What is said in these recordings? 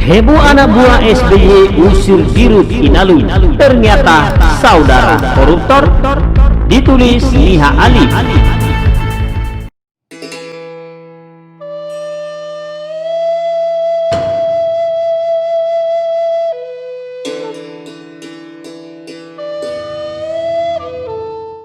Heboh anak buah SBY usir Dirut Inalum, ternyata saudara koruptor. Ditulis Niha Ali.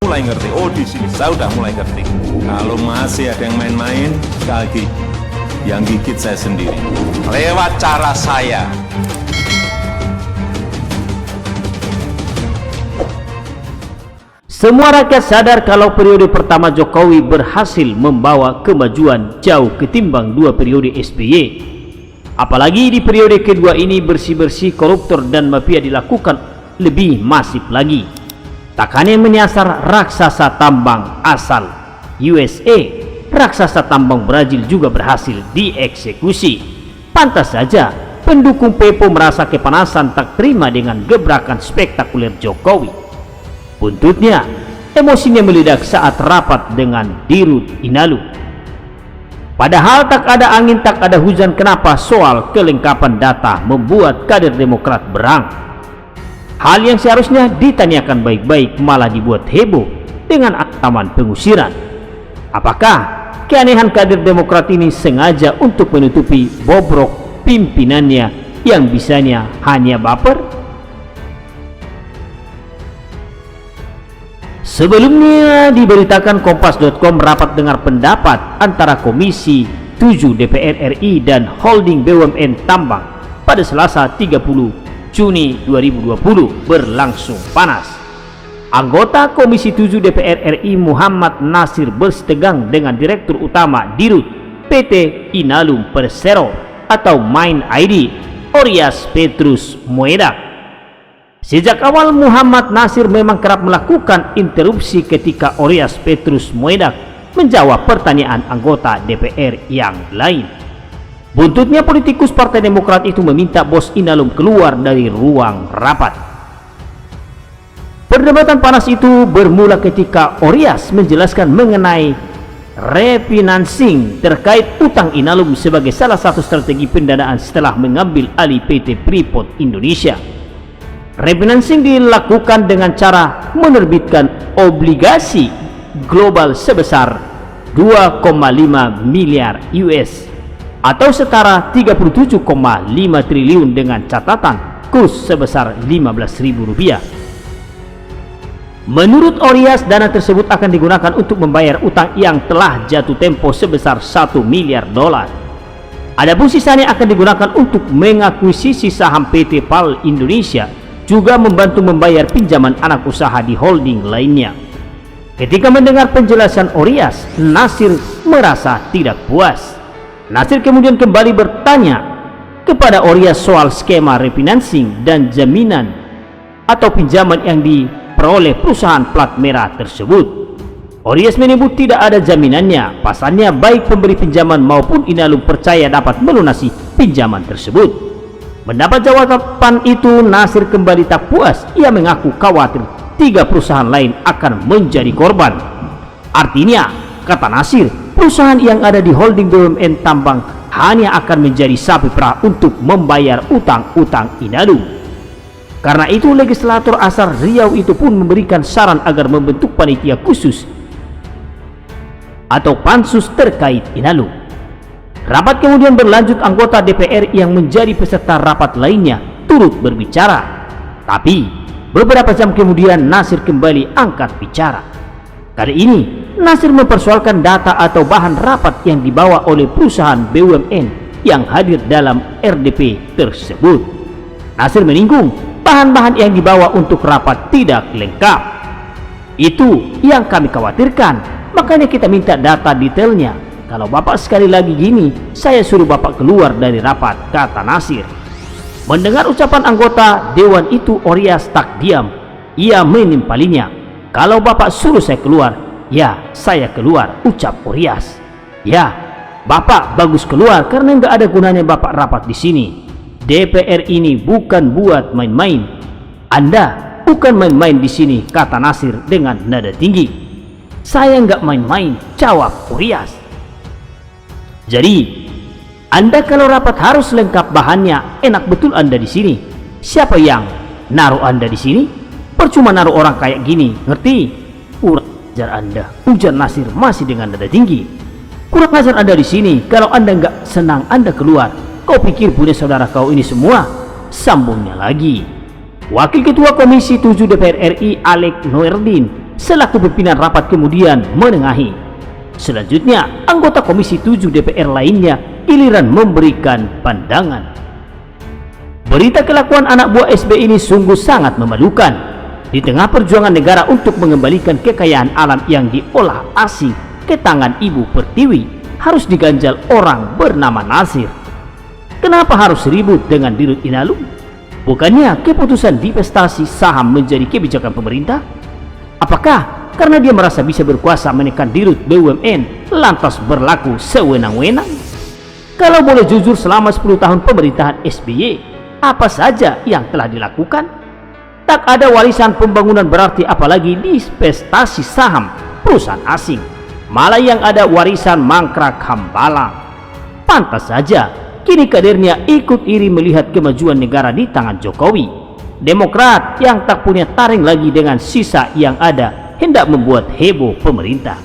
Mulai ngerti, oh di sini saya udah mulai ngerti. Kalau masih ada yang main-main, sekali lagi yang gigit saya sendiri lewat cara saya. Semua rakyat sadar kalau periode pertama Jokowi berhasil membawa kemajuan jauh ketimbang dua periode SBY. Apalagi di periode kedua ini bersih-bersih koruptor dan mafia dilakukan lebih masif lagi. Tak hanya menyasar raksasa tambang asal USA, raksasa tambang Brazil juga berhasil dieksekusi. Pantas saja pendukung Pepo merasa kepanasan tak terima dengan gebrakan spektakuler Jokowi. Buntutnya, emosinya meledak saat rapat dengan Dirut Inalum. Padahal tak ada angin tak ada hujan, kenapa soal kelengkapan data membuat kader Demokrat berang? Hal yang seharusnya ditanyakan baik-baik malah dibuat heboh dengan ancaman pengusiran. Apakah keanehan kader Demokrat ini sengaja untuk menutupi bobrok pimpinannya yang bisanya hanya baper? Sebelumnya diberitakan Kompas.com rapat dengar pendapat antara Komisi 7 DPR RI dan Holding BUMN Tambang pada Selasa 30 Juni 2020 berlangsung panas. Anggota Komisi 7 DPR RI Muhammad Nasir bersetegang dengan Direktur Utama Dirut PT Inalum Persero atau Main ID Oryas Petrus Moedak. Sejak awal Muhammad Nasir memang kerap melakukan interupsi ketika Oryas Petrus Moedak menjawab pertanyaan anggota DPR yang lain. Buntutnya politikus Partai Demokrat itu meminta bos Inalum keluar dari ruang rapat. Perdebatan panas itu bermula ketika Oryas menjelaskan mengenai refinancing terkait utang Inalum sebagai salah satu strategi pendanaan setelah mengambil alih PT Freeport Indonesia. Refinancing dilakukan dengan cara menerbitkan obligasi global sebesar 2,5 miliar US atau setara 37,5 triliun dengan catatan kurs sebesar Rp15.000. Menurut Oryas, dana tersebut akan digunakan untuk membayar utang yang telah jatuh tempo sebesar 1 miliar dolar. Adapun sisanya akan digunakan untuk mengakuisisi saham PT PAL Indonesia, juga membantu membayar pinjaman anak usaha di holding lainnya. Ketika mendengar penjelasan Oryas, Nasir merasa tidak puas. Nasir kemudian kembali bertanya kepada Oryas soal skema refinancing dan jaminan atau pinjaman yang diperoleh perusahaan plat merah tersebut. Oryas menyebut tidak ada jaminannya, pasalnya baik pemberi pinjaman maupun Inalum percaya dapat melunasi pinjaman tersebut. Mendapat jawaban itu, Nasir kembali tak puas. Ia mengaku khawatir 3 perusahaan lain akan menjadi korban. Artinya, kata Nasir, perusahaan yang ada di holding BUMN Tambang hanya akan menjadi sapi perah untuk membayar utang-utang Inalum. Karena itu, legislator asal Riau itu pun memberikan saran agar membentuk panitia khusus atau pansus terkait Inalum. Rapat kemudian berlanjut, anggota DPR yang menjadi peserta rapat lainnya turut berbicara. Tapi beberapa jam kemudian Nasir kembali angkat bicara. Kali ini Nasir mempersoalkan data atau bahan rapat yang dibawa oleh perusahaan BUMN yang hadir dalam RDP tersebut. Nasir menyinggung bahan-bahan yang dibawa untuk rapat tidak lengkap. Itu yang kami khawatirkan, makanya kita minta data detailnya. Kalau Bapak sekali lagi gini, saya suruh Bapak keluar dari rapat, kata Nasir. Mendengar ucapan anggota dewan itu, Oryas tak diam. Ia menimpalinya. Kalau Bapak suruh saya keluar, ya saya keluar, ucap Oryas. Ya, Bapak bagus keluar karena nggak ada gunanya Bapak rapat di sini. DPR ini bukan buat main-main. Anda bukan main-main di sini, kata Nasir dengan nada tinggi. Saya nggak main-main, jawab Oryas. Jadi Anda kalau rapat harus lengkap bahannya, enak betul Anda di sini. Siapa yang naruh Anda di sini? Percuma naruh orang kayak gini, ngerti? Kurang ajar Anda, ujar Nasir masih dengan nada tinggi. Kurang ajar Anda di sini, kalau Anda nggak senang Anda keluar. Kau pikir punya saudara kau ini semua? Sambungnya lagi. Wakil Ketua Komisi 7 DPR RI Alek Noerdin selaku pimpinan rapat kemudian menengahi. Selanjutnya, anggota Komisi 7 DPR lainnya giliran memberikan pandangan. Berita kelakuan anak buah SBY ini sungguh sangat memalukan. Di tengah perjuangan negara untuk mengembalikan kekayaan alam yang diolah asing ke tangan Ibu Pertiwi, harus diganjal orang bernama Nasir. Kenapa harus ribut dengan Dirut Inalum? Bukannya keputusan divestasi saham menjadi kebijakan pemerintah? Apakah karena dia merasa bisa berkuasa menekan Dirut BUMN lantas berlaku sewenang-wenang? Kalau boleh jujur, selama 10 tahun pemerintahan SBY, apa saja yang telah dilakukan? Tak ada warisan pembangunan berarti, apalagi divestasi saham perusahaan asing. Malah yang ada warisan mangkrak hambalang. Pantas saja kini kadernya ikut iri melihat kemajuan negara di tangan Jokowi. Demokrat yang tak punya taring lagi dengan sisa yang ada hendak membuat heboh pemerintah.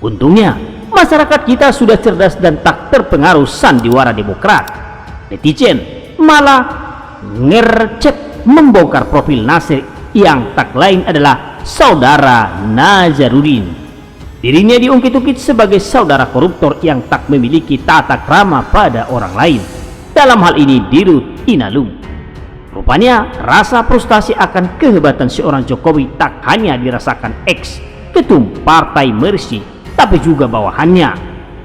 Untungnya masyarakat kita sudah cerdas dan tak terpengaruh sandiwara Demokrat. Netizen malah ngercek membongkar profil Nasir yang tak lain adalah saudara Nazarudin. Dirinya diungkit-ungkit sebagai saudara koruptor yang tak memiliki tata krama pada orang lain. Dalam hal ini Dirut Inalum. Rupanya rasa frustasi akan kehebatan seorang Jokowi tak hanya dirasakan ex-ketum Partai Mersi, tapi juga bawahannya.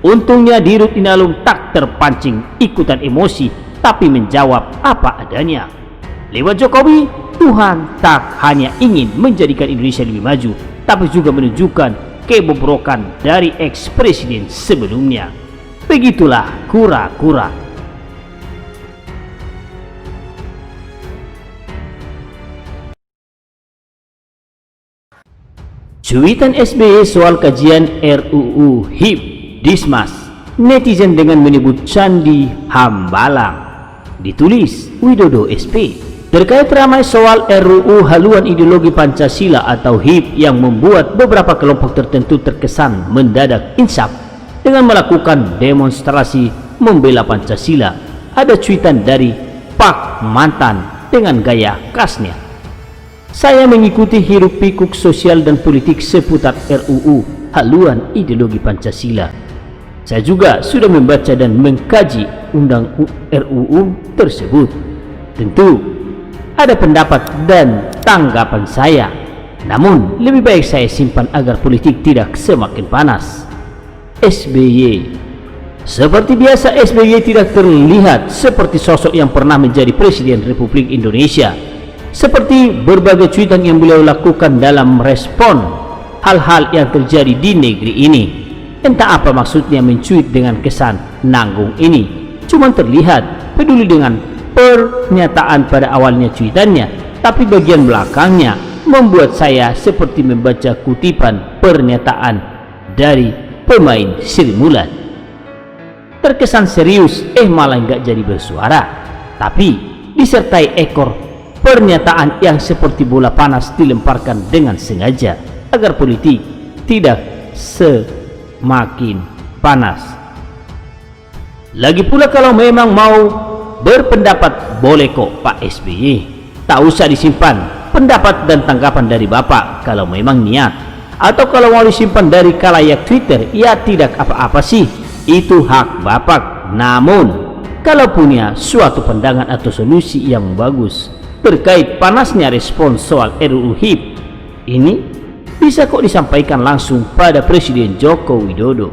Untungnya Dirut Inalum tak terpancing ikutan emosi, tapi menjawab apa adanya. Lewat Jokowi, Tuhan tak hanya ingin menjadikan Indonesia lebih maju, tapi juga menunjukkan kebobrokan dari ex-presiden sebelumnya. Begitulah kura-kura. Cuitan SBY soal kajian RUU HIP Dismas, netizen dengan menyebut Candi Hambalang. Ditulis Widodo SP. Terkait ramai soal RUU haluan ideologi Pancasila atau HIP yang membuat beberapa kelompok tertentu terkesan mendadak insaf dengan melakukan demonstrasi membela Pancasila, ada cuitan dari Pak Mantan dengan gaya khasnya. Saya mengikuti hiruk pikuk sosial dan politik seputar RUU haluan ideologi Pancasila. Saya juga sudah membaca dan mengkaji undang RUU tersebut. Tentu ada pendapat dan tanggapan saya, namun lebih baik saya simpan agar politik tidak semakin panas. SBY. Seperti biasa, SBY tidak terlihat seperti sosok yang pernah menjadi Presiden Republik Indonesia. Seperti berbagai cuitan yang beliau lakukan dalam respon hal-hal yang terjadi di negeri ini. Entah apa maksudnya mencuit dengan kesan nanggung ini. Cuma terlihat peduli dengan pernyataan pada awalnya cuitannya, tapi bagian belakangnya membuat saya seperti membaca kutipan pernyataan dari pemain Sri Mulat. Terkesan serius, malah nggak jadi bersuara, tapi disertai ekor pernyataan yang seperti bola panas dilemparkan dengan sengaja agar politik tidak semakin panas. Lagi pula kalau memang mau berpendapat boleh kok Pak SBY, tak usah disimpan pendapat dan tanggapan dari Bapak kalau memang niat, atau kalau mau disimpan dari khalayak Twitter, ya tidak apa-apa sih, itu hak Bapak. Namun kalau punya suatu pandangan atau solusi yang bagus terkait panasnya respon soal RUU HIP ini, bisa kok disampaikan langsung pada Presiden Joko Widodo.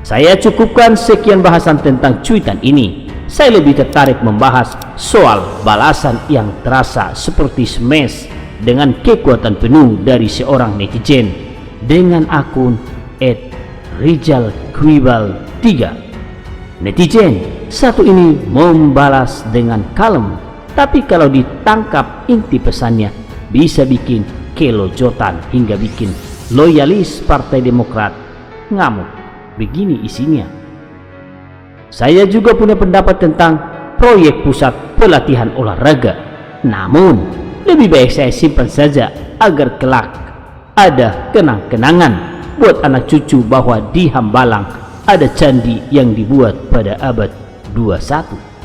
Saya cukupkan sekian bahasan tentang cuitan ini. Saya lebih tertarik membahas soal balasan yang terasa seperti smash dengan kekuatan penuh dari seorang netizen dengan akun @rijalkwibal3. Netizen satu ini membalas dengan kalem, tapi kalau ditangkap inti pesannya bisa bikin kelojotan hingga bikin loyalis Partai Demokrat ngamuk. Begini isinya: Saya juga punya pendapat tentang proyek pusat pelatihan olahraga. Namun, lebih baik saya simpan saja agar kelak ada kenang-kenangan buat anak cucu bahwa di Hambalang ada candi yang dibuat pada abad 21.